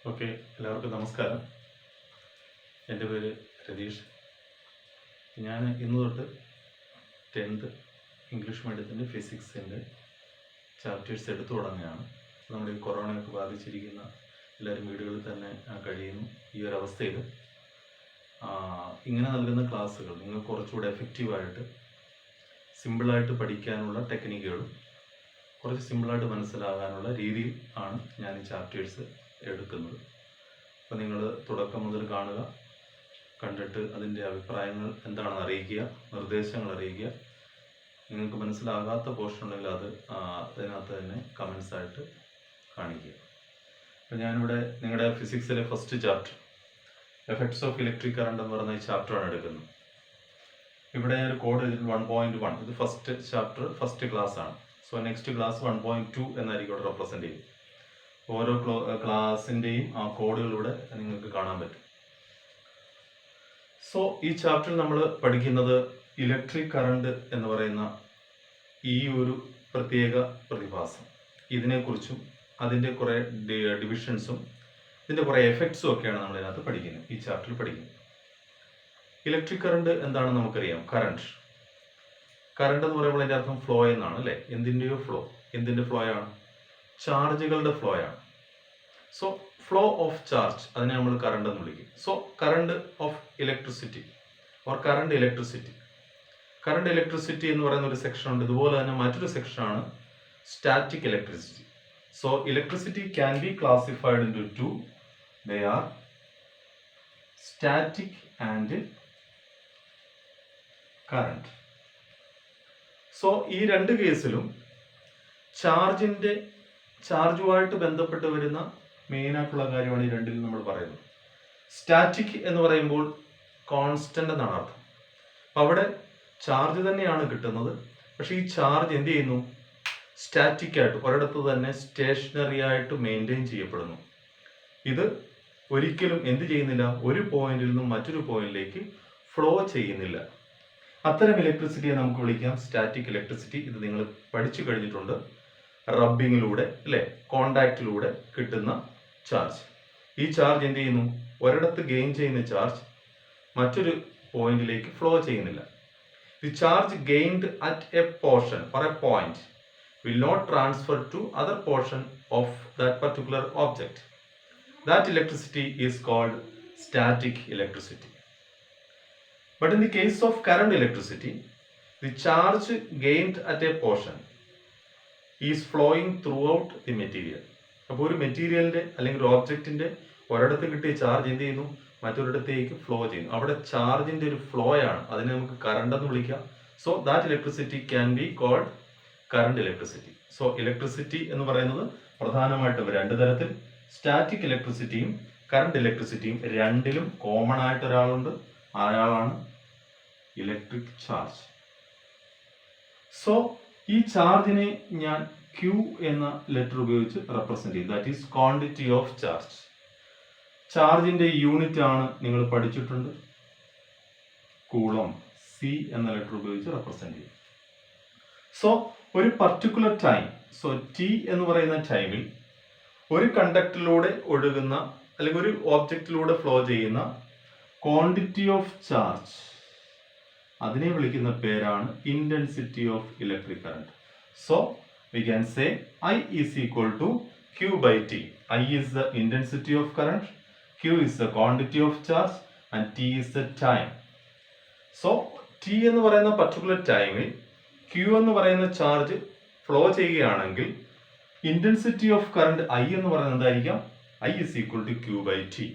Okay, എല്ലാവർക്കും നമസ്കാരം. എൻ്റെ പേര് രതീഷ്. ഞാൻ ഇന്ന് തൊട്ട് 10th ഇംഗ്ലീഷ് മീഡിയത്തിൻ്റെ ഫിസിക്സിൻ്റെ ചാപ്റ്റേഴ്സ് എടുത്തു തുടങ്ങുകയാണ്. നമ്മുടെ ഈ കൊറോണയൊക്കെ ബാധിച്ചിരിക്കുന്ന എല്ലാവരും വീടുകളിൽ തന്നെ കഴിയുന്നു. ഈ ഒരു അവസ്ഥയിൽ ഇങ്ങനെ നൽകുന്ന ക്ലാസ്സുകൾ നിങ്ങൾ കുറച്ചുകൂടെ എഫക്റ്റീവായിട്ട് സിമ്പിളായിട്ട് പഠിക്കാനുള്ള ടെക്നിക്കുകളും കുറച്ച് സിമ്പിളായിട്ട് മനസ്സിലാകാനുള്ള രീതിയിൽ ആണ് ഞാൻ ഈ ചാപ്റ്റേഴ്സ് എടുക്കുന്നത്. അപ്പോൾ നിങ്ങൾ തുടക്കം മുതൽ കാണുക, കണ്ടിട്ട് അതിൻ്റെ അഭിപ്രായങ്ങൾ എന്താണെന്ന് അറിയിക്കുക, നിർദ്ദേശങ്ങൾ അറിയിക്കുക. നിങ്ങൾക്ക് മനസ്സിലാകാത്ത പോർഷൻ ഉണ്ടെങ്കിൽ അത് അതിനകത്ത് തന്നെ കമൻസ് ആയിട്ട് കാണിക്കുക. അപ്പോൾ ഞാനിവിടെ നിങ്ങളുടെ ഫിസിക്സിലെ first chapter effects of electric current എന്ന് പറയുന്ന ഈ ചാപ്റ്ററാണ് എടുക്കുന്നത്. ഇവിടെ ഞാനൊരു കോഡ് എഴുതിയിട്ട് 1.1, ഇത് ഫസ്റ്റ് ചാപ്റ്റർ ഫസ്റ്റ് ക്ലാസ് ആണ്. സോ നെക്സ്റ്റ് ക്ലാസ് 1.2 എന്നായിരിക്കും ഇവിടെ റെപ്രസെൻറ്റ് ചെയ്യും. ഓരോ ക്ലാസിൻ്റെയും ആ കോഡുകളിലൂടെ നിങ്ങൾക്ക് കാണാൻ പറ്റും. സോ ഈ ചാപ്റ്ററിൽ നമ്മൾ പഠിക്കുന്നത് ഇലക്ട്രിക് കറണ്ട് എന്ന് പറയുന്ന ഈ ഒരു പ്രത്യേക പ്രതിഭാസം, ഇതിനെക്കുറിച്ചും അതിൻ്റെ കുറേ ഡിവിഷൻസും ഇതിൻ്റെ കുറേ എഫക്ട്സും ഒക്കെയാണ് നമ്മൾ ഇതിനകത്ത് പഠിക്കുന്നത്, ഈ ചാപ്റ്ററിൽ പഠിക്കുന്നത്. ഇലക്ട്രിക് കറണ്ട് എന്താണെന്ന് നമുക്കറിയാം. കറണ്ട് എന്ന് പറയുമ്പോൾ അതിൻ്റെ അർത്ഥം ഫ്ലോ എന്നാണ്, അല്ലേ? എന്തിൻ്റെയോ ഫ്ലോ. എന്തിൻ്റെ ഫ്ലോ ആണ്? ചാർജുകളുടെ ഫ്ലോ ആണ്. സോ ഫ്ലോ ഓഫ് ചാർജ്, അതിനെ നമ്മൾ കറണ്ട് എന്ന് വിളിക്കും. So current of electricity or current electricity എന്ന് പറയുന്ന ഒരു സെക്ഷൻ ഉണ്ട്. ഇതുപോലെ തന്നെ മറ്റൊരു സെക്ഷനാണ് static electricity. So electricity can be classified into two. They are static and current. So ഈ രണ്ട് കേസിലും ചാർജുമായിട്ട് ബന്ധപ്പെട്ട് വരുന്ന മെയിനായിട്ടുള്ള കാര്യമാണ് ഈ രണ്ടിൽ നമ്മൾ പറയുന്നത്. സ്റ്റാറ്റിക് എന്ന് പറയുമ്പോൾ കോൺസ്റ്റന്റ് എന്നാണ് അർത്ഥം. അപ്പം അവിടെ ചാർജ് തന്നെയാണ് കിട്ടുന്നത്, പക്ഷെ ഈ ചാർജ് എന്ത് ചെയ്യുന്നു? സ്റ്റാറ്റിക് ആയിട്ട് ഒരിടത്ത് തന്നെ സ്റ്റേഷനറി ആയിട്ട് മെയിൻറ്റെയിൻ ചെയ്യപ്പെടുന്നു. ഇത് ഒരിക്കലും എന്ത് ചെയ്യുന്നില്ല? ഒരു പോയിന്റിൽ നിന്നും മറ്റൊരു പോയിന്റിലേക്ക് ഫ്ലോ ചെയ്യുന്നില്ല. അത്തരം ഇലക്ട്രിസിറ്റിയെ നമുക്ക് വിളിക്കാം സ്റ്റാറ്റിക് ഇലക്ട്രിസിറ്റി. ഇത് നിങ്ങൾ പഠിച്ചു കഴിഞ്ഞിട്ടുണ്ട്. റബ്ബിങ്ങിലൂടെ, അല്ലെ, കോണ്ടാക്റ്റിലൂടെ കിട്ടുന്ന ചാർജ്. ഈ ചാർജ് എന്ത് ചെയ്യുന്നു? ഒരിടത്ത് ഗെയിൻ ചെയ്യുന്ന ചാർജ് മറ്റൊരു പോയിന്റിലേക്ക് ഫ്ലോ ചെയ്യുന്നില്ല. The charge gained at A portion or A point will not transfer to other portion of that particular object. That electricity is called static electricity. But in the case of current electricity, the charge gained at a portion is flowing throughout the material. അപ്പോൾ ഒരു മെറ്റീരിയലിന്റെ അല്ലെങ്കിൽ ഒരു ഓബ്ജക്റ്റിന്റെ ഒരിടത്ത് കിട്ടിയ charge എന്ത് ചെയ്യുന്നു? മറ്റൊരിടത്തേക്ക് ഫ്ലോ ചെയ്യുന്നു. അവിടെ ചാർജിന്റെ ഒരു ഫ്ലോ ആണ്, അതിനെ നമുക്ക് കറണ്ട് എന്ന് വിളിക്കാം. So that electricity can be called current electricity. So electricity എന്ന് പറയുന്നത് പ്രധാനമായിട്ടും രണ്ട് തരത്തിൽ, സ്റ്റാറ്റിക് ഇലക്ട്രിസിറ്റിയും കറണ്ട് ഇലക്ട്രിസിറ്റിയും. രണ്ടിലും കോമൺ ആയിട്ട് ഒരാളുണ്ട്, അയാളാണ് ഇലക്ട്രിക് ചാർജ്. സോ ഈ ചാർജിനെ ഞാൻ Q എന്ന ലെറ്റർ ഉപയോഗിച്ച് റെപ്രസെന്റ് ചെയ്യും. That is quantity of charge. ചാർജിന്റെ യൂണിറ്റ് ആണ് നിങ്ങൾ പഠിച്ചിട്ടുണ്ട്, കൂളം. C എന്ന ലെറ്റർ ഉപയോഗിച്ച് റെപ്രസെന്റ് ചെയ്യും. സോ ഒരു പർട്ടിക്കുലർ ടൈം, സോ T എന്ന് പറയുന്ന ടൈമിൽ ഒരു കണ്ടക്ടറിലൂടെ ഒഴുകുന്ന അല്ലെങ്കിൽ ഒരു ഓബ്ജക്റ്റിലൂടെ ഫ്ലോ ചെയ്യുന്ന ക്വാണ്ടിറ്റി ഓഫ് ചാർജ്, അതിനെ വിളിക്കുന്ന പേരാണ് intensity of electric current. So we can say I is equal to Q by T. I is the intensity of current, Q is the quantity of charge and T is the time. So T എന്ന് പറയുന്ന particular ടൈമിൽ Q എന്ന് പറയുന്ന charge flow ചെയ്യുകയാണെങ്കിൽ intensity of current I എന്ന് പറയുന്നത് എന്തായിരിക്കാം? I is equal to Q by T.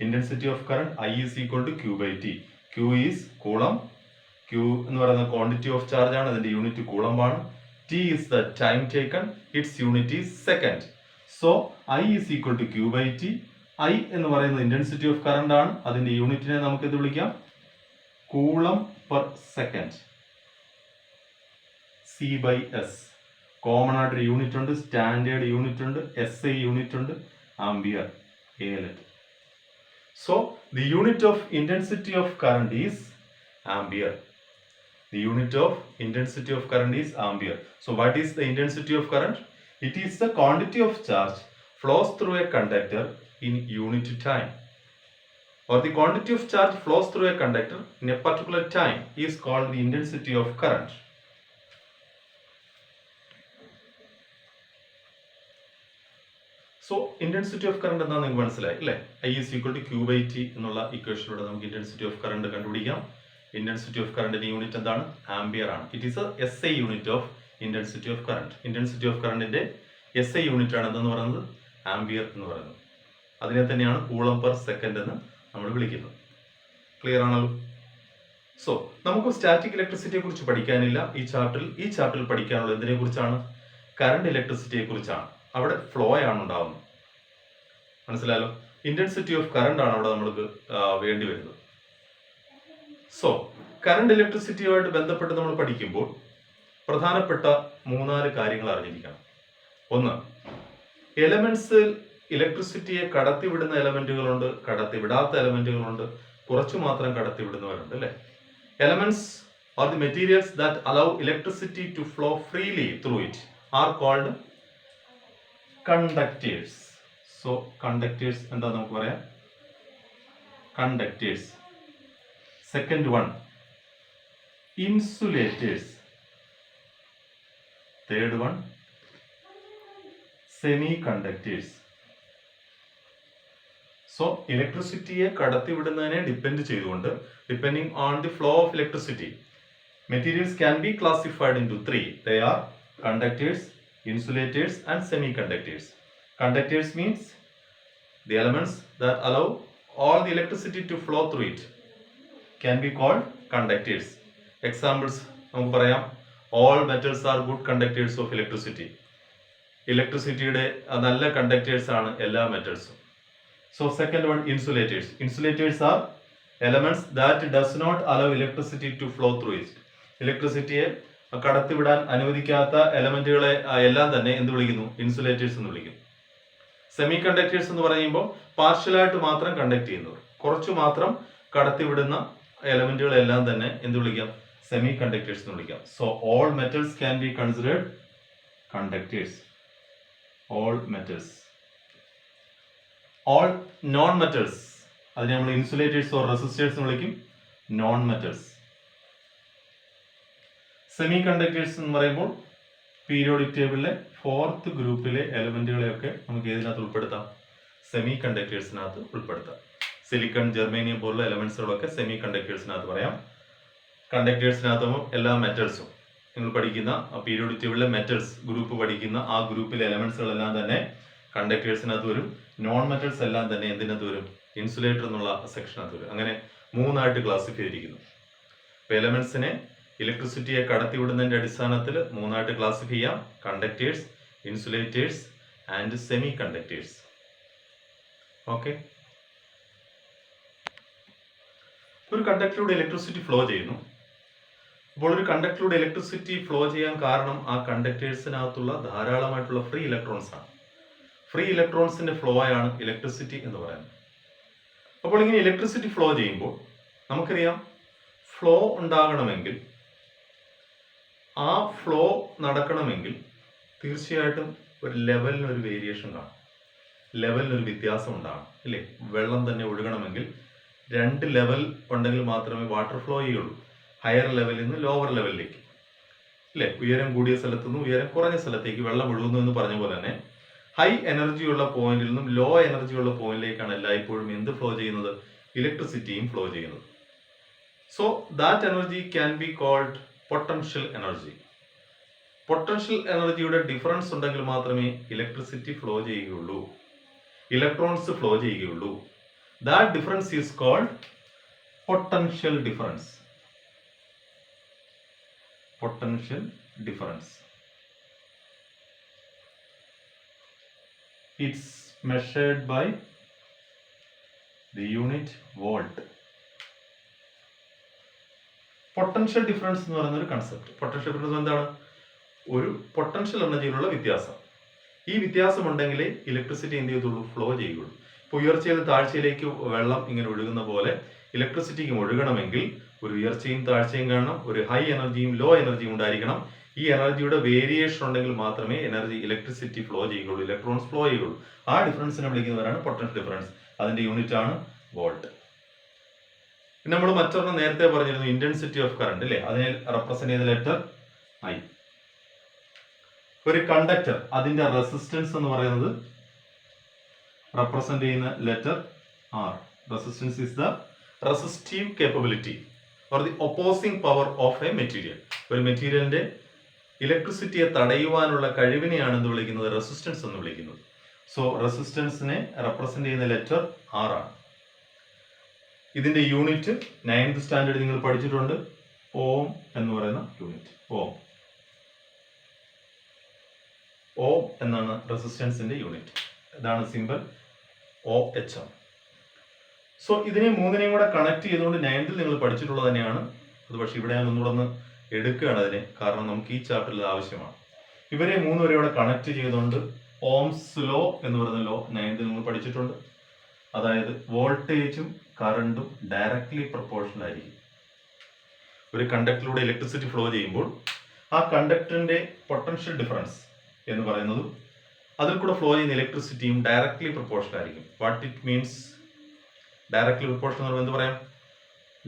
Intensity of current I is equal to Q by T. Q is coulomb. Q എന്ന് പറയുന്ന ക്വാണ്ടിറ്റി ഓഫ് ചാർജ് ആണ്, അതിന്റെ യൂണിറ്റ് കൂളം ആണ്. T is the time taken, its unit is second. So I is equal to Q by T. I എന്ന് പറയുന്നത് intensity of current ആണ്, അതിന്റെ യൂണിറ്റിനെ നമുക്ക് എന്ത് വിളിക്കാം? Coulomb per second. C by S. Common ആയിട്ടൊരു യൂണിറ്റ് ഉണ്ട്, സ്റ്റാൻഡേർഡ് യൂണിറ്റ് ഉണ്ട്, SI യൂണിറ്റ് ഉണ്ട്, ampere A letter. So the unit of intensity of current is ampere. The unit of intensity of current is ampere. So what is the intensity of current? It is the quantity of charge flows through a conductor in unit time, or the quantity of charge flows through a conductor in a particular time is called the intensity of current. So intensity of current എന്താ നിങ്ങൾക്ക് മനസ്സിലായി അല്ലേ? I is equal to Q by T എന്നുള്ള ഇക്വേഷനിലൂടെ നമുക്ക് intensity of current കണ്ടുപിടിക്കാം. Intensity of കറണ്ടിന്റെ unit എന്താണ്? Ampere ആണ്. It is A SI unit of intensity of current. Intensity of കറണ്ടിന്റെ SI യൂണിറ്റ് ആണ് എന്തെന്ന് പറയുന്നത്? ആംബിയർ എന്ന് പറയുന്നത്. അതിനെ തന്നെയാണ് കൂളം പെർ സെക്കൻഡ് എന്ന് നമ്മൾ വിളിക്കുന്നത്. ക്ലിയർ ആണല്ലോ? സോ നമുക്ക് സ്റ്റാറ്റിക് ഇലക്ട്രിസിറ്റിയെ കുറിച്ച് പഠിക്കാനില്ല ഈ ചാപ്റ്ററിൽ പഠിക്കാനുള്ളത് എന്തിനെ കുറിച്ചാണ്? കറണ്ട് ഇലക്ട്രിസിറ്റിയെ കുറിച്ചാണ്. അവിടെ ഫ്ലോ ആണ് ഉണ്ടാവുന്നത്. മനസ്സിലായല്ലോ? ഇന്റൻസിറ്റി ഓഫ് കറണ്ട് ആണ് അവിടെ നമ്മൾക്ക് വേണ്ടി വരുന്നത്. സോ കറണ്ട് ഇലക്ട്രിസിറ്റിയുമായിട്ട് ബന്ധപ്പെട്ട് നമ്മൾ പഠിക്കുമ്പോൾ പ്രധാനപ്പെട്ട 3-4 കാര്യങ്ങൾ അറിഞ്ഞിരിക്കണം. ഒന്ന്, എലമെന്റ്സിൽ ഇലക്ട്രിസിറ്റിയെ കടത്തിവിടുന്ന എലമെന്റുകളുണ്ട്, കടത്തിവിടാത്ത എലമെന്റുകളുണ്ട്, കുറച്ചു മാത്രം കടത്തിവിടുന്നവരുണ്ട് അല്ലെ? Elements are the materials that allow electricity to flow freely through it are called conductors. So conductors എന്താ നമുക്ക് പറയാം? Conductors. Second one, insulators. Third one, semi conductors. So ഇലക്ട്രിസിറ്റിയെ കടത്തിവിടുന്നതിനെ ഡിപ്പെൻഡ് ചെയ്തുകൊണ്ട്, depending on the flow of electricity, materials can be classified in to 3. They are conductors, insulators and semiconductors. Conductors means the elements that allow all the electricity to flow through it can be called conductors. Examples നമുക്ക് പറയാം. All metals are good conductors of electricity. ഇലക്ട്രിസിറ്റിയുടെ നല്ല conductors ആണ് എല്ലാ മെറ്റൽസും. So second one, insulators. Insulators are elements that does not allow electricity to flow through it. ഇലക്ട്രിസിറ്റിയെ കടത്തിവിടാൻ അനുവദിക്കാത്ത എലമെന്റുകളെ എല്ലാം തന്നെ എന്ത് വിളിക്കുന്നു? ഇൻസുലേറ്റേഴ്സ് എന്ന് വിളിക്കുന്നു. സെമി കണ്ടക്ടേഴ്സ് എന്ന് പറയുമ്പോൾ പാർഷ്യലായിട്ട് മാത്രം കണ്ടക്ട് ചെയ്യുന്നവർ, കുറച്ചു മാത്രം കടത്തിവിടുന്ന എലമെന്റുകളെല്ലാം തന്നെ എന്ത് വിളിക്കാം? സെമി കണ്ടക്ടേഴ്സ് എന്ന് വിളിക്കാം. So all metals can be considered conductors. All metals. All non metals, അതിനെ നമ്മൾ ഇൻസുലേറ്റേഴ്സ് ഓർ റെസിസ്റ്റേഴ്സ് എന്ന് വിളിക്കും. Non metals. സെമി കണ്ടക്ടേഴ്സ് എന്ന് പറയുമ്പോൾ പീരിയോഡിക് ടേബിളിലെ 4th ഗ്രൂപ്പിലെ എലമെന്റുകളെയൊക്കെ നമുക്ക് ഏതിനകത്ത് ഉൾപ്പെടുത്താം? സെമി കണ്ടക്ടേഴ്സിനകത്ത് ഉൾപ്പെടുത്താം. സിലിക്കൺ, ജെർമേനിയം പോലുള്ള എലമെന്റ്സുകളൊക്കെ സെമി കണ്ടക്ടേഴ്സിനകത്ത് പറയാം. കണ്ടക്ടേഴ്സിനകത്തും എല്ലാ മെറ്റൽസും നിങ്ങൾ പഠിക്കുന്ന പീരിയോഡിക് ടേബിളിലെ മെറ്റൽസ് ഗ്രൂപ്പ് പഠിക്കുന്ന ആ ഗ്രൂപ്പിലെ എലമെന്റ്സുകളെല്ലാം തന്നെ കണ്ടക്ടേഴ്സിനകത്ത് വരും. നോൺ മെറ്റൽസ് എല്ലാം തന്നെ എന്തിനകത്ത് വരും? ഇൻസുലേറ്റർ എന്നുള്ള സെക്ഷനകത്ത് വരും. അങ്ങനെ 3ആയിട്ട് ക്ലാസിഫൈ ചെയ്തിരിക്കുന്നു. എലമെന്റ്സിനെ ഇലക്ട്രിസിറ്റിയെ കടത്തിവിടുന്നതിന്റെ അടിസ്ഥാനത്തിൽ 3ആയിട്ട് ക്ലാസിഫൈ ചെയ്യാം. Conductors, insulators and semi conductors. Okay. ഒരു കണ്ടക്ടറിലൂടെ ഇലക്ട്രിസിറ്റി ഫ്ലോ ചെയ്യുന്നു. അപ്പോൾ ഒരു കണ്ടക്ടറിലൂടെ ഇലക്ട്രിസിറ്റി ഫ്ലോ ചെയ്യാൻ കാരണം ആ കണ്ടക്ടേഴ്സിനകത്തുള്ള ധാരാളമായിട്ടുള്ള ഫ്രീ ഇലക്ട്രോൺസ് ആണ്. ഫ്രീ ഇലക്ട്രോൺസിന്റെ ഫ്ലോ ആണ് ഇലക്ട്രിസിറ്റി എന്ന് പറയുന്നത്. അപ്പോൾ ഇങ്ങനെ ഇലക്ട്രിസിറ്റി ഫ്ലോ ചെയ്യുമ്പോൾ നമുക്കറിയാം, ഫ്ലോ ഉണ്ടാകണമെങ്കിൽ, ആ ഫ്ലോ നടക്കണമെങ്കിൽ തീർച്ചയായിട്ടും ഒരു ലെവലിനൊരു വേരിയേഷൻ കാണും, ലെവലിനൊരു വ്യത്യാസം ഉണ്ടാകും ഇല്ലേ? വെള്ളം തന്നെ ഒഴുകണമെങ്കിൽ 2 ലെവൽ ഉണ്ടെങ്കിൽ മാത്രമേ വാട്ടർ ഫ്ലോ ചെയ്യുള്ളൂ. ഹയർ ലെവലിൽ നിന്ന് ലോവർ ലെവലിലേക്ക് അല്ലേ? ഉയരം കൂടിയ സ്ഥലത്തു നിന്ന് ഉയരം കുറഞ്ഞ സ്ഥലത്തേക്ക് വെള്ളം ഒഴുകുന്നു എന്ന് പറഞ്ഞ പോലെ തന്നെ ഹൈ എനർജിയുള്ള പോയിന്റിൽ നിന്നും ലോ എനർജിയുള്ള പോയിന്റിലേക്കാണ് എല്ലായ്പ്പോഴും എന്ത് ഫ്ലോ ചെയ്യുന്നത്? ഇലക്ട്രിസിറ്റിയും ഫ്ലോ ചെയ്യുന്നത്. So that energy can be called potential energy. Potential എനർജിയുടെ ഡിഫറൻസ് ഉണ്ടെങ്കിൽ മാത്രമേ ഇലക്ട്രിസിറ്റി ഫ്ലോ ചെയ്യുകയുള്ളൂ, ഇലക്ട്രോൺസ് ഫ്ലോ ചെയ്യുകയുള്ളൂ. That difference is called potential difference. Potential difference. It's measured by the unit volt. Potential difference എന്ന് പറയുന്ന ഒരു concept. Potential difference എന്താണ്? ഒരു പൊട്ടൻഷ്യൽ എനർജിയിലുള്ള വ്യത്യാസം. ഈ വ്യത്യാസം ഉണ്ടെങ്കിലേ ഇലക്ട്രിസിറ്റി എന്ത് ചെയ്തുള്ളൂ? ഫ്ലോ ചെയ്യുള്ളൂ. ഇപ്പോൾ ഉയർച്ചയിൽ താഴ്ചയിലേക്ക് വെള്ളം ഇങ്ങനെ ഒഴുകുന്ന പോലെ ഇലക്ട്രിസിറ്റിക്ക് ഒഴുകണമെങ്കിൽ ഒരു ഉയർച്ചയും താഴ്ചയും കാണണം, ഒരു ഹൈ എനർജിയും ലോ എനർജിയും ഉണ്ടായിരിക്കണം. ഈ എനർജിയുടെ വേരിയേഷൻ ഉണ്ടെങ്കിൽ മാത്രമേ ഇലക്ട്രിസിറ്റി ഫ്ലോ ചെയ്യുകയുള്ളൂ, ഇലക്ട്രോൺസ് ഫ്ലോ ചെയ്യുകയുള്ളൂ. ആ ഡിഫറൻസിനെ വിളിക്കുന്നവരാണ് പൊട്ടൻഷ്യൽ ഡിഫറൻസ്. അതിന്റെ യൂണിറ്റ് ആണ് വോൾട്ട്. പിന്നെ നമ്മൾ മറ്റൊരെണ്ണം നേരത്തെ പറഞ്ഞിരുന്നു, ഇന്റൻസിറ്റി ഓഫ് കറണ്ട് അല്ലേ, അതിനെ റെപ്രസെന്റ് ചെയ്ത ലെറ്റർ ഐ. ഒരു കണ്ടക്ടർ അതിന്റെ റെസിസ്റ്റൻസ് എന്ന് പറയുന്നത് റെപ്രസെന്റ് ചെയ്യുന്ന letter R. Resistance is the resistive capability or the opposing power of a material. ഒരു മെറ്റീരിയലിന്റെ ഇലക്ട്രിസിറ്റിയെ തടയുവാനുള്ള കഴിവിനെയാണ് എന്ത് വിളിക്കുന്നത്, റെസിസ്റ്റൻസ് എന്ന് വിളിക്കുന്നത്. സോ റെസിസ്റ്റൻസിനെ റെപ്രസെന്റ് ചെയ്യുന്ന ലെറ്റർ ആർ ആണ്. ഇതിന്റെ യൂണിറ്റ് 9th സ്റ്റാൻഡേർഡ് നിങ്ങൾ പഠിച്ചിട്ടുണ്ട്, ഓം എന്ന് പറയുന്ന യൂണിറ്റ്. ഓം എന്നാണ് റെസിസ്റ്റൻസിന്റെ യൂണിറ്റ്. ഇതാണ് സിമ്പിൾ OHM. സോ ഇതിനെ മൂന്നിനെയും കൂടെ കണക്ട് ചെയ്തുകൊണ്ട് 9th നിങ്ങൾ പഠിച്ചിട്ടുള്ളത് തന്നെയാണ് അത്. പക്ഷെ ഇവിടെ ഞാൻ ഒന്നുകൂടെ ഒന്ന് എടുക്കുകയാണ് അതിനെ, കാരണം നമുക്ക് ഈ ചാപ്റ്ററിൽ ആവശ്യമാണ്. ഇവരെ മൂന്നുപേരെയോടെ കണക്ട് ചെയ്തുകൊണ്ട് ഓംസ് ലോ എന്ന് പറയുന്ന ലോ 9th നിങ്ങൾ പഠിച്ചിട്ടുണ്ട്. അതായത് വോൾട്ടേജും കറണ്ടും ഡയറക്ട്ലി പ്രൊപ്പോർഷണൽ ആയിരിക്കും. ഒരു കണ്ടക്ടറിലൂടെ ഇലക്ട്രിസിറ്റി ഫ്ലോ ചെയ്യുമ്പോൾ ആ കണ്ടക്ടറിന്റെ പൊട്ടൻഷ്യൽ ഡിഫറൻസ് എന്ന് പറയുന്നതും അതിൽ കൂടെ ഫ്ലോ ചെയ്യുന്ന ഇലക്ട്രിസിറ്റിയും ഡയറക്ട്ലി പ്രൊപ്പോർഷണൽ ആയിരിക്കും. What it means directly proportional എന്ന് പറയുമ്പോൾ എന്ത് പറയാം?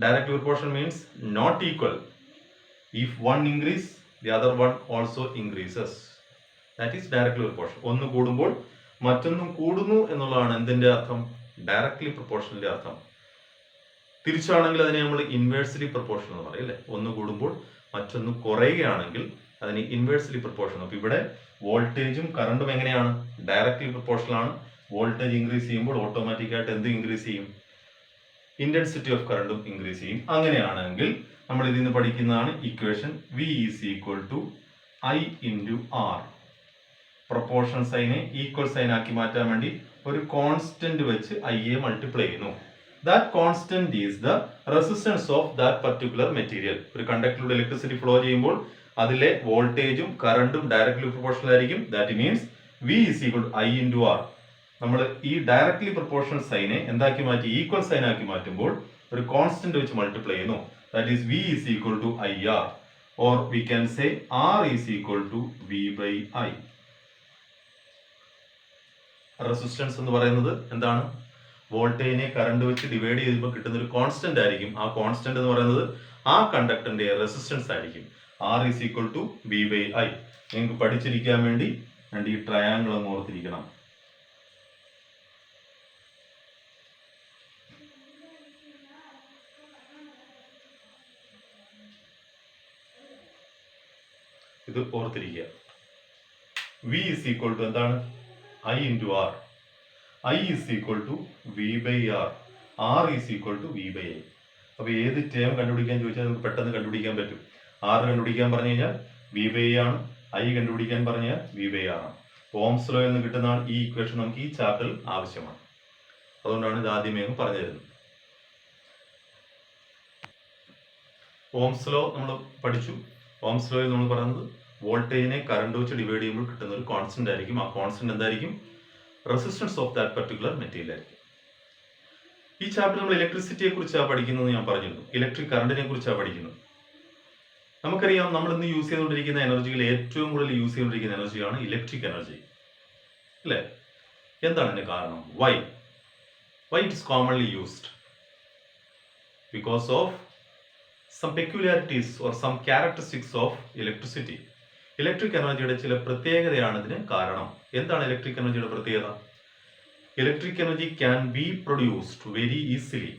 Directly proportional means not equal. If one increase the other one also increases. That is directly proportion. ഒന്ന് കൂടുമ്പോൾ മറ്റൊന്നും കൂടുന്നു എന്നുള്ളതാണ് എന്തിന്റെ അർത്ഥം? ഡയറക്ട്ലി പ്രൊപ്പോർഷണലിന്റെ അർത്ഥം. തിരിച്ചാണെങ്കിൽ അതിനെ നമ്മൾ ഇൻവേഴ്സ്ലി പ്രൊപ്പോർഷൻ എന്ന് പറയും അല്ലേ. ഒന്ന് കൂടുമ്പോൾ മറ്റൊന്ന് കുറയുകയാണെങ്കിൽ അതിന് ഇൻവേഴ്സ്ലി പ്രൊപ്പോർഷൻ. അപ്പൊ ഇവിടെ വോൾട്ടേജും കറണ്ടും എങ്ങനെയാണ്? ഡയറക്ട്ലി പ്രൊപ്പോർഷണൽ ആണ്. വോൾട്ടേജ് ഇൻക്രീസ് ചെയ്യുമ്പോൾ ഓട്ടോമാറ്റിക് ആയിട്ട് എന്ത് ഇൻക്രീസ് ചെയ്യും? ഇന്റൻസിറ്റി ഓഫ് കറണ്ടും ഇൻക്രീസ് ചെയ്യും. അങ്ങനെയാണെങ്കിൽ നമ്മൾ ഇതിൽ നിന്ന് പഠിക്കുന്നതാണ് equation V is equal to I into R. Proportion സൈനെ ഈക്വൽ സൈൻ ആക്കി മാറ്റാൻ വേണ്ടി ഒരു കോൺസ്റ്റന്റ് വെച്ച് I യെ മൾട്ടിപ്ലൈ ചെയ്യുന്നു. That constant is the resistance of that particular material. ഒരു കണ്ടക്ടറിലൂടെ ഇലക്ട്രിസിറ്റി ഫ്ലോ ചെയ്യുമ്പോൾ അതിലെ വോൾട്ടേജും കറണ്ടും ഡയറക്ട്ലി പ്രൊപ്പോർഷണൽ ആയിരിക്കും. That means V is equal to I into R. നമ്മൾ ഈ ഡയറക്ട്ലി പ്രൊപ്പോർഷണൽ സൈനെ എന്താക്കി മാറ്റി? ഈക്വൽ സൈൻ ആക്കി മാറ്റുമ്പോൾ ഒരു കോൺസ്റ്റന്റ് വെച്ച് മൾട്ടിപ്ലൈ ചെയ്യുന്നു. That is V is equal to IR, or we can say R is equal to V by I. Resistance എന്ന് പറയുന്നത് എന്താണ്? വോൾട്ടേജിനെ കറണ്ട് വെച്ച് ഡിവൈഡ് ചെയ്യുമ്പോൾ കിട്ടുന്ന ഒരു കോൺസ്റ്റന്റ് ആയിരിക്കും. ആ കോൺസ്റ്റന്റ് എന്ന് പറയുന്നത് ആ കണ്ടക്ടറിന്റെ റെസിസ്റ്റൻസ് ആയിരിക്കും. R is equal to V by I. നിങ്ങൾക്ക് പഠിച്ചിരിക്കാൻ വേണ്ടി ഈ ട്രയാങ്കിൾ ഒന്ന് ഓർത്തിരിക്കണം. ഇത് ഓർത്തിരിക്കുക. V ഈസ് ഈക്വൽ ടു എന്താണ്? I into R. I is equal to V by R. R is equal to V by I. അപ്പൊ ഏത് ടേം കണ്ടുപിടിക്കാൻ ചോദിച്ചാൽ നമുക്ക് പെട്ടെന്ന് കണ്ടുപിടിക്കാൻ പറ്റും. R കണ്ടുപിടിക്കാൻ പറഞ്ഞു കഴിഞ്ഞാൽ V ബൈ ആണ്. I കണ്ടുപിടിക്കാൻ പറഞ്ഞാൽ V ബൈ R ആണ്. ഓംസ് ലോയിൽ നിന്ന് കിട്ടുന്നതാണ് ഈ ഇക്വേഷൻ. നമുക്ക് ഈ ചാപ്റ്ററിൽ ആവശ്യമാണ്. അതുകൊണ്ടാണ് ഇത് ആദ്യമേ പറഞ്ഞു തരുന്നത്. ഓംസ് ലോ നമ്മൾ പഠിച്ചു. ഓംസ് ലോയിൽ നമ്മൾ പറയുന്നത് വോൾട്ടേജിനെ കറണ്ട് വെച്ച് ഡിവൈഡ് ചെയ്യുമ്പോൾ കിട്ടുന്ന ഒരു കോൺസ്റ്റന്റ് ആയിരിക്കും. ആ കോൺസ്റ്റന്റ് എന്തായിരിക്കും? Resistance of that particular material ആയിരിക്കും. ഈ ചാപ്റ്റർ നമ്മൾ ഇലക്ട്രിസിറ്റിയെ കുറിച്ചാണ് പഠിക്കുന്നത്. ഞാൻ പറഞ്ഞിരുന്നു ഇലക്ട്രിക് കറണ്ടിനെ കുറിച്ചാണ് പഠിക്കുന്നത്. നമുക്കറിയാം നമ്മൾ ഇന്ന് യൂസ് ചെയ്തുകൊണ്ടിരിക്കുന്ന എനർജിയിൽ ഏറ്റവും കൂടുതൽ യൂസ് ചെയ്തുകൊണ്ടിരിക്കുന്ന എനർജിയാണ് ഇലക്ട്രിക് എനർജി അല്ലേ? എന്താണ് ഇതിന്റെ കാരണം? Why it is commonly used? Because of some peculiarities or some characteristics of electricity. Electric എനർജിയുടെ ചില പ്രത്യേകതയാണ് ഇതിന് കാരണം. എന്താണ് ഇലക്ട്രിക് എനർജിയുടെ പ്രത്യേകത? Electric energy can B produced very easily.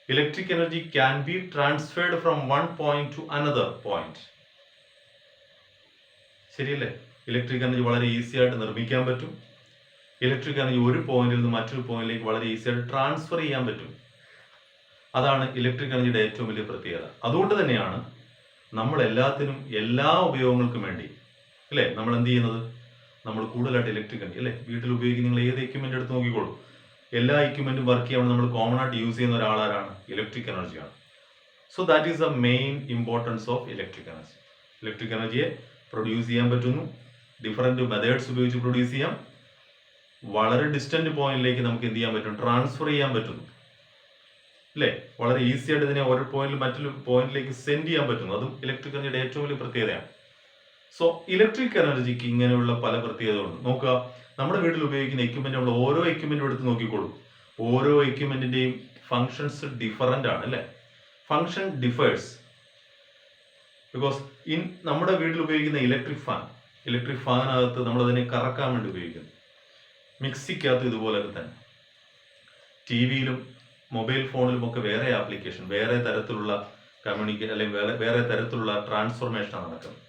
Electric energy can be transferred from one point two another point. ശരിയല്ലേ? Electric energy വളരെ ഈസി ആയിട്ട് നിർമ്മിക്കാൻ പറ്റും. ഇലക്ട്രിക് എനർജി ഒരു പോയിന്റിൽ നിന്ന് മറ്റൊരു പോയിന്റിലേക്ക് വളരെ ഈസി ആയിട്ട് ട്രാൻസ്ഫർ ചെയ്യാൻ പറ്റും. അതാണ് ഇലക്ട്രിക് എനർജിയുടെ ഏറ്റവും വലിയ പ്രത്യേകത. അതുകൊണ്ട് തന്നെയാണ് നമ്മൾ എല്ലാത്തിനും എല്ലാ ഉപയോഗങ്ങൾക്കും വേണ്ടി അല്ലേ നമ്മൾ എന്ത് ചെയ്യുന്നത്? നമ്മൾ കൂടുതലായിട്ട് ഇലക്ട്രിക് എനർജി അല്ലേ വീട്ടിൽ ഉപയോഗിക്കുന്ന നിങ്ങൾ ഏത് എക്യുപ്മെന്റ് എടുത്ത് നോക്കിക്കോളൂ. എല്ലാ എക്യുപ്മെന്റും വർക്ക് ചെയ്യാൻ നമ്മൾ കോമൺ ആയിട്ട് യൂസ് ചെയ്യുന്ന ഒരാളാരാണ്? ഇലക്ട്രിക് എനർജിയാണ്. So that is the main importance of electric energy. Electric എനർജിയെ പ്രൊഡ്യൂസ് ചെയ്യാൻ പറ്റുന്നു. ഡിഫറെന്റ് മെത്തേഡ്സ് ഉപയോഗിച്ച് പ്രൊഡ്യൂസ് ചെയ്യാം. വളരെ ഡിസ്റ്റന്റ് പോയിന്റിലേക്ക് നമുക്ക് എന്ത് ചെയ്യാൻ പറ്റും? ട്രാൻസ്ഫർ ചെയ്യാൻ പറ്റുന്നു. അല്ലേ? വളരെ ഈസി ആയിട്ട് ഇതിനെ ഒരു പോയിന്റിൽ മറ്റൊരു പോയിന്റിലേക്ക് സെൻഡ് ചെയ്യാൻ പറ്റുന്നു. അതും ഇലക്ട്രിക് എനർജിയുടെ ഏറ്റവും വലിയ പ്രത്യേകതയാണ്. സോ ഇലക്ട്രിക് എനർജിക്ക് ഇങ്ങനെയുള്ള പല പ്രത്യേകതകളുണ്ട്. നോക്കുക, നമ്മുടെ വീട്ടിൽ ഉപയോഗിക്കുന്ന എക്യുപ്മെന്റ് നമ്മൾ ഓരോ എക്യുപ്മെന്റും എടുത്ത് നോക്കിക്കോളൂ. ഓരോ എക്യുപ്മെന്റിന്റെയും ഫങ്ഷൻസ് ഡിഫറൻ്റ് ആണ് അല്ലേ? ഫങ്ഷൻ ഡിഫേഴ്സ് ബിക്കോസ് നമ്മുടെ വീട്ടിൽ ഉപയോഗിക്കുന്ന ഇലക്ട്രിക് ഫാനകത്ത് നമ്മൾ അതിനെ കറക്കാൻ വേണ്ടി ഉപയോഗിക്കുന്നു. മിക്സിക്കകത്ത് ഇതുപോലൊക്കെ തന്നെ. ടി വിയിലും മൊബൈൽ ഫോണിലും ഒക്കെ വേറെ ആപ്ലിക്കേഷൻ, വേറെ തരത്തിലുള്ള അല്ലെങ്കിൽ വേറെ തരത്തിലുള്ള ട്രാൻസ്ഫോർമേഷനാണ് നടക്കുന്നത്.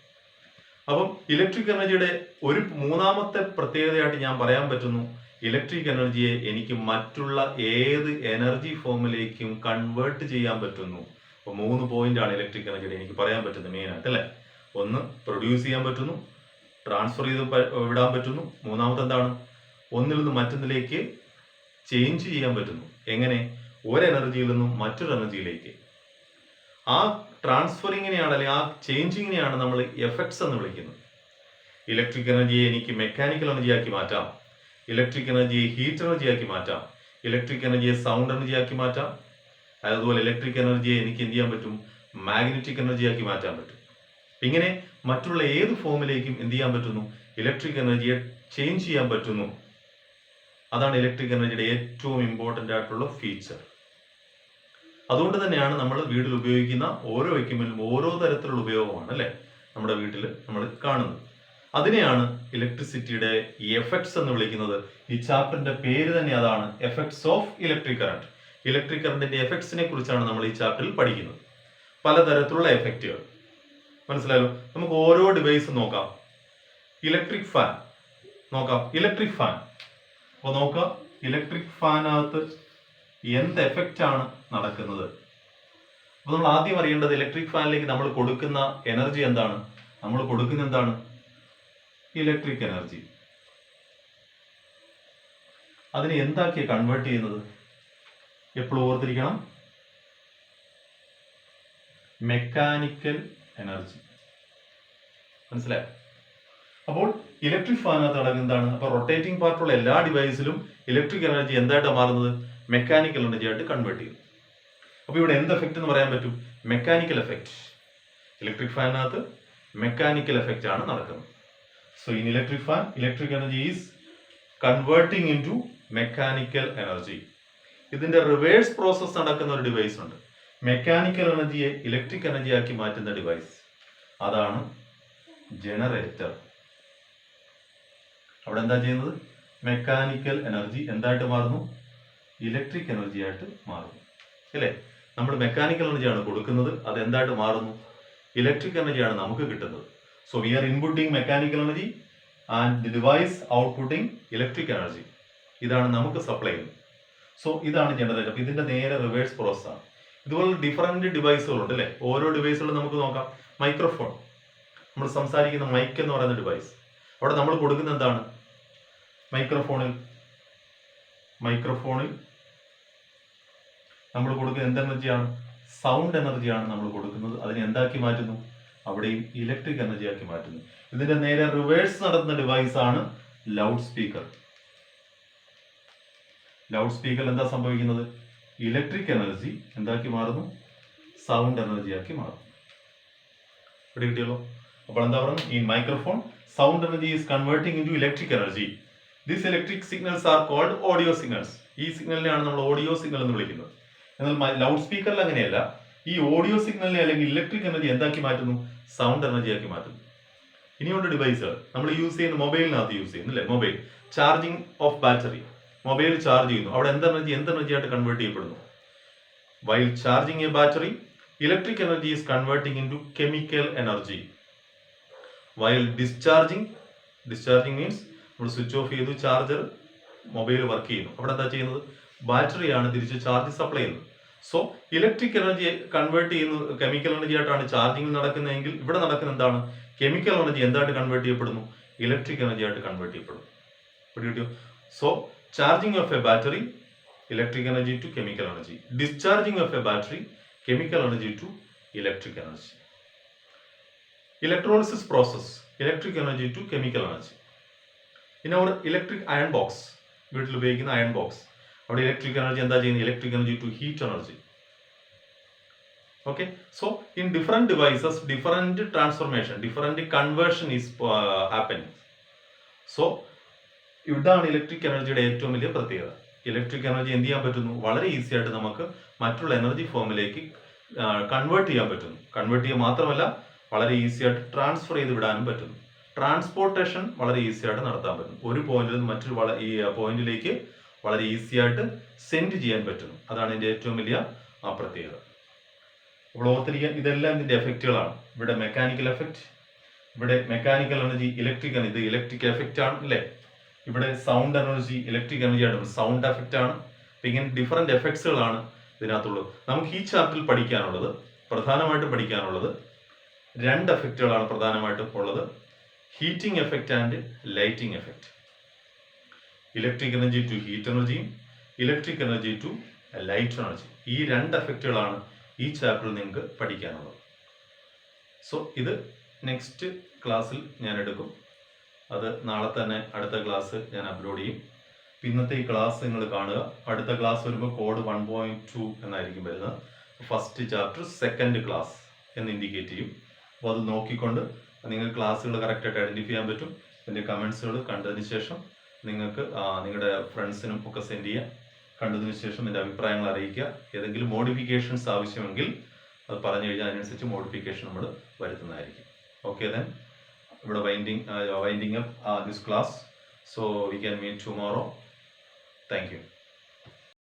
അപ്പം ഇലക്ട്രിക് എനർജിയുടെ ഒരു മൂന്നാമത്തെ പ്രത്യേകതയായിട്ട് ഞാൻ പറയാൻ പറ്റുന്നു, ഇലക്ട്രിക് എനർജിയെ എനിക്ക് മറ്റുള്ള ഏത് എനർജി ഫോമിലേക്കും കൺവേർട്ട് ചെയ്യാൻ പറ്റുന്നു. അപ്പോൾ 3 പോയിന്റാണ് ഇലക്ട്രിക് എനർജിയുടെ എനിക്ക് പറയാൻ പറ്റുന്നത് മെയിനായിട്ട് അല്ലേ? ഒന്ന്, പ്രൊഡ്യൂസ് ചെയ്യാൻ പറ്റുന്നു, ട്രാൻസ്ഫർ ചെയ്ത് വിടാൻ പറ്റുന്നു. മൂന്നാമത്തെ എന്താണ്? ഒന്നിൽ നിന്ന് മറ്റൊന്നിലേക്ക് ചേഞ്ച് ചെയ്യാൻ പറ്റുന്നു. എങ്ങനെ? ഒരു എനർജിയിൽ നിന്നും മറ്റൊരു എനർജിയിലേക്ക്. ആ ട്രാൻസ്ഫറിങ്ങിനെയാണ് അല്ലെങ്കിൽ ആ ചേഞ്ചിങ്ങിനെയാണ് നമ്മൾ എഫക്ട്സ് എന്ന് വിളിക്കുന്നത്. ഇലക്ട്രിക് എനർജിയെ എനിക്ക് മെക്കാനിക്കൽ എനർജിയാക്കി മാറ്റാം, ഇലക്ട്രിക് എനർജിയെ ഹീറ്റ് എനർജിയാക്കി മാറ്റാം, ഇലക്ട്രിക് എനർജിയെ സൗണ്ട് എനർജിയാക്കി മാറ്റാം. അതുപോലെ ഇലക്ട്രിക് എനർജിയെ എനിക്ക് എന്ത് ചെയ്യാൻ പറ്റും? മാഗ്നറ്റിക് എനർജിയാക്കി മാറ്റാൻ പറ്റും. ഇങ്ങനെ മറ്റുള്ള ഏത് ഫോമിലേക്കും എന്ത് ചെയ്യാൻ പറ്റുന്നു? ഇലക്ട്രിക് എനർജിയെ ചേഞ്ച് ചെയ്യാൻ പറ്റുന്നു. അതാണ് ഇലക്ട്രിക് എനർജിയുടെ ഏറ്റവും ഇമ്പോർട്ടൻ്റ് ആയിട്ടുള്ള ഫീച്ചർ. അതുകൊണ്ട് തന്നെയാണ് നമ്മൾ വീട്ടിൽ ഉപയോഗിക്കുന്ന ഓരോ എക്യുപ്മെന്റും ഓരോ തരത്തിലുള്ള ഉപയോഗമാണ് അല്ലേ നമ്മുടെ വീട്ടിൽ നമ്മൾ കാണുന്നത്. അതിനെയാണ് ഇലക്ട്രിസിറ്റിയുടെ എഫക്ട്സ് എന്ന് വിളിക്കുന്നത്. ഈ ചാപ്റ്ററിന്റെ പേര് തന്നെ അതാണ്, effects of electric current. Electric കറണ്ടിന്റെ എഫക്ട്സിനെ കുറിച്ചാണ് നമ്മൾ ഈ ചാപ്റ്ററിൽ പഠിക്കുന്നത്. പലതരത്തിലുള്ള എഫക്റ്റുകൾ മനസ്സിലായല്ലോ. നമുക്ക് ഓരോ ഡിവൈസ് നോക്കാം. ഇലക്ട്രിക് ഫാൻ നോക്കാം. ഇലക്ട്രിക് ഫാൻ അപ്പോൾ നോക്കാം, ഇലക്ട്രിക് ഫാനകത്ത് എന്ത് എഫക്റ്റ് ആണ് നടക്കുന്നത്. അപ്പോൾ നമ്മൾ ആദ്യം അറിയേണ്ടത് ഇലക്ട്രിക് ഫാനിലേക്ക് നമ്മൾ കൊടുക്കുന്ന എനർജി എന്താണ്? നമ്മൾ കൊടുക്കുന്ന എന്താണ്? Electric energy. അതിനെ എന്താക്കി കൺവേർട്ട് ചെയ്യുന്നത്? എപ്പോഴും ഓർത്തിരിക്കണം, മെക്കാനിക്കൽ എനർജി. മനസ്സിലായോ? അപ്പോൾ ഇലക്ട്രിക് ഫാനകത്ത് നടക്കുന്നത് എന്താണ്? അപ്പോൾ റൊട്ടേറ്റിംഗ് പാർട്ടുള്ള എല്ലാ ഡിവൈസിലും ഇലക്ട്രിക് എനർജി എന്തായിട്ടാണ് മാറുന്നത്? മെക്കാനിക്കൽ എനർജി ആയിട്ട് കൺവേർട്ട് ചെയ്യും. അപ്പോൾ ഇവിടെ എന്ത് എഫക്റ്റ് എന്ന് പറയാൻ പറ്റും? Mechanical effect. ഇലക്ട്രിക് ഫാനകത്ത് മെക്കാനിക്കൽ എഫക്റ്റ് ആണ് നടക്കുന്നത്. So in electric fan, electric energy is converting in to mechanical energy. ഇതിന്റെ റിവേഴ്സ് പ്രോസസ് നടക്കുന്ന ഒരു ഡിവൈസ് ഉണ്ട്. മെക്കാനിക്കൽ എനർജിയെ ഇലക്ട്രിക് എനർജി ആക്കി മാറ്റുന്ന ഡിവൈസ്, അതാണ് ജനറേറ്റർ. അവിടെ എന്താ ചെയ്യുന്നത്? മെക്കാനിക്കൽ എനർജി എന്തായിട്ട് മാറുന്നു? ഇലക്ട്രിക് എനർജി ആയിട്ട് മാറുന്നു അല്ലേ? നമ്മൾ മെക്കാനിക്കൽ എനർജിയാണ് കൊടുക്കുന്നത്, അത് എന്തായിട്ട് മാറുന്നു? ഇലക്ട്രിക് എനർജിയാണ് നമുക്ക് കിട്ടുന്നത്. So we are inputting mechanical energy and the device outputting electric energy. ഇതാണ് നമുക്ക് സപ്ലൈ ചെയ്യുന്നത്. സോ ഇതാണ് ജനറേറ്റർ. അപ്പോൾ ഇതിന്റെ നേരെ റിവേഴ്സ് പ്രോസസ് ആണ്. ഇതുപോലെ ഡിഫറൻറ്റ് ഡിവൈസുകളുണ്ട് അല്ലേ? ഓരോ ഡിവൈസുകളും നമുക്ക് നോക്കാം. മൈക്രോഫോൺ, നമ്മൾ സംസാരിക്കുന്ന മൈക്ക് എന്ന് പറയുന്ന ഡിവൈസ്. അവിടെ നമ്മൾ കൊടുക്കുന്ന എന്താണ്? മൈക്രോഫോണിൽ നമ്മൾ കൊടുക്കുന്ന എന്ത് എനർജിയാണ്? സൗണ്ട് എനർജിയാണ് നമ്മൾ കൊടുക്കുന്നത്. അതിനെ എന്താക്കി മാറ്റുന്നു? അവിടെയും ഇലക്ട്രിക് എനർജി ആക്കി മാറ്റുന്നു. ഇതിന്റെ നേരെ റിവേഴ്സ് നടത്തുന്ന ഡിവൈസ് ആണ് ലൗഡ് സ്പീക്കർ. ലൗഡ് സ്പീക്കറിൽ എന്താ സംഭവിക്കുന്നത്? ഇലക്ട്രിക് എനർജി എന്താക്കി മാറുന്നു? സൗണ്ട് എനർജി ആക്കി മാറുന്നു. ഇവിടെ കിട്ടിയല്ലോ. അപ്പോൾ എന്താ പറയുന്നത്? ഈ microphone sound energy is converting in to electric energy. These electric signals are called audio signals. ഈ സിഗ്നലിനെയാണ് നമ്മൾ ഓഡിയോ സിഗ്നൽ എന്ന് വിളിക്കുന്നത്. എന്നാൽ ലൗഡ് സ്പീക്കറിൽ അങ്ങനെയല്ല. ഈ ഓഡിയോ സിഗ്നലിനെ അല്ലെങ്കിൽ ഇലക്ട്രിക് എനർജി എന്താക്കി മാറ്റുന്നു? സൗണ്ട് എനർജി ആക്കി മാറ്റുന്നു. ഇനിയുള്ള ഡിവൈസുകൾ നമ്മൾ യൂസ് ചെയ്യുന്ന മൊബൈലിനകത്ത് യൂസ് ചെയ്യുന്നു അല്ലേ? Mobile charging of battery. Mobile charge ചെയ്യുന്നു, അവിടെ എന്ത് എനർജി ആയിട്ട് കൺവേർട്ട് ചെയ്യപ്പെടുന്നു? While charging a battery, electric energy is converting in to chemical energy. While discharging means നമ്മൾ സ്വിച്ച് ഓഫ് ചെയ്തു, ചാർജർ മൊബൈൽ വർക്ക് ചെയ്യുന്നു, അവിടെ എന്താ ചെയ്യുന്നത്? ബാറ്ററിയാണ് തിരിച്ച് ചാർജ് സപ്ലൈ ചെയ്യുന്നത്. സോ ഇലക്ട്രിക് എനർജി കൺവേർട്ട് ചെയ്യുന്നത് കെമിക്കൽ എനർജി ആയിട്ടാണ് ചാർജിങ് നടക്കുന്നതെങ്കിൽ ഇവിടെ നടക്കുന്ന എന്താണ്? കെമിക്കൽ എനർജി എന്തായിട്ട് കൺവേർട്ട് ചെയ്യപ്പെടുന്നു? ഇലക്ട്രിക് എനർജി ആയിട്ട് കൺവേർട്ട് ചെയ്യപ്പെടുന്നു. കിട്ടിയോ? So charging of a battery, electric energy to chemical energy. Discharging of a battery, chemical energy to electric energy. Electrolysis process, electric energy to chemical energy. In our electric iron box, വീട്ടിൽ ഉപയോഗിക്കുന്ന iron box, അവിടെ electric energy എന്താ ചെയ്യുന്നത്? Electric energy to heat energy. Okay, so in different devices, different transformation, different conversion is happening. So ഇതാണ് electric എനർജിയുടെ ഏറ്റവും വലിയ പ്രത്യേകത. ഇലക്ട്രിക് എനർജി എന്ത് ചെയ്യാൻ പറ്റുന്നു? വളരെ ഈസി ആയിട്ട് നമുക്ക് മറ്റുള്ള എനർജി ഫോമിലേക്ക് കൺവേർട്ട് ചെയ്യാൻ പറ്റുന്നു. കൺവേർട്ട് ചെയ്യുക മാത്രമല്ല, വളരെ ഈസി ആയിട്ട് ട്രാൻസ്ഫർ ചെയ്ത് വിടാനും പറ്റുന്നു. ട്രാൻസ്പോർട്ടേഷൻ വളരെ ഈസി ആയിട്ട് നടത്താൻ പറ്റും. ഒരു പോയിന്റിൽ നിന്ന് മറ്റൊരു ഈ പോയിന്റിലേക്ക് വളരെ ഈസി ആയിട്ട് സെൻഡ് ചെയ്യാൻ പറ്റുന്നു. അതാണ് ഇതിന്റെ ഏറ്റവും വലിയ പ്രത്യേകത. അപ്പോൾ ഓർത്തിരിക്കാൻ, ഇതെല്ലാം ഇതിന്റെ എഫക്റ്റുകളാണ്. ഇവിടെ മെക്കാനിക്കൽ എഫക്റ്റ്, ഇവിടെ മെക്കാനിക്കൽ എനർജി, ഇലക്ട്രിക് എനർജി, ഇത് ഇലക്ട്രിക് എഫക്റ്റ് ആണ് അല്ലേ? ഇവിടെ സൗണ്ട് എനർജി, ഇലക്ട്രിക് എനർജി ആണ്, സൗണ്ട് എഫക്റ്റ് ആണ്. അപ്പൊ ഇങ്ങനെ ഡിഫറെന്റ് എഫക്ട്സുകളാണ് ഇതിനകത്തുള്ളത്. നമുക്ക് ഈ ചാപ്റ്ററിൽ പഠിക്കാനുള്ളത്, പ്രധാനമായിട്ടും പഠിക്കാനുള്ളത് 2 എഫക്റ്റുകളാണ് പ്രധാനമായിട്ടും ഉള്ളത്. Heating effect and lighting effect. Electric energy to heat എനർജിയും electric energy to light energy. ഈ 2 എഫക്റ്റുകളാണ് ഈ ചാപ്റ്ററിൽ നിങ്ങൾക്ക് പഠിക്കാനുള്ളത്. സോ ഇത് നെക്സ്റ്റ് ക്ലാസ്സിൽ ഞാൻ എടുക്കും. അത് നാളെ തന്നെ അടുത്ത ക്ലാസ് ഞാൻ അപ്ലോഡ് ചെയ്യും. ഇന്നത്തെ ഈ ക്ലാസ് നിങ്ങൾ കാണുക. അടുത്ത ക്ലാസ് വരുമ്പോൾ കോഡ് 1.2 എന്നായിരിക്കും വരുന്നത്. ഫസ്റ്റ് ചാപ്റ്റർ സെക്കൻഡ് ക്ലാസ് എന്ന് ഇൻഡിക്കേറ്റ് ചെയ്യും. അപ്പോൾ അത് നോക്കിക്കൊണ്ട് നിങ്ങൾക്ക് ക്ലാസ്സുകൾ കറക്റ്റായിട്ട് ഐഡൻറ്റിഫൈ ചെയ്യാൻ പറ്റും. എൻ്റെ കമൻസുകൾ കണ്ടതിന് ശേഷം നിങ്ങൾക്ക് നിങ്ങളുടെ ഫ്രണ്ട്സിനും ഒക്കെ സെൻഡ് ചെയ്യുക. കണ്ടതിന് ശേഷം എൻ്റെ അഭിപ്രായങ്ങൾ അറിയിക്കുക. ഏതെങ്കിലും മോഡിഫിക്കേഷൻസ് ആവശ്യമെങ്കിൽ അത് പറഞ്ഞു കഴിഞ്ഞാൽ അതിനനുസരിച്ച് മോഡിഫിക്കേഷൻ നമ്മൾ വരുത്തുന്നതായിരിക്കും. ഓക്കെ, ദെൻ ഇവിടെ winding up this class. So we can meet tomorrow. Thank you.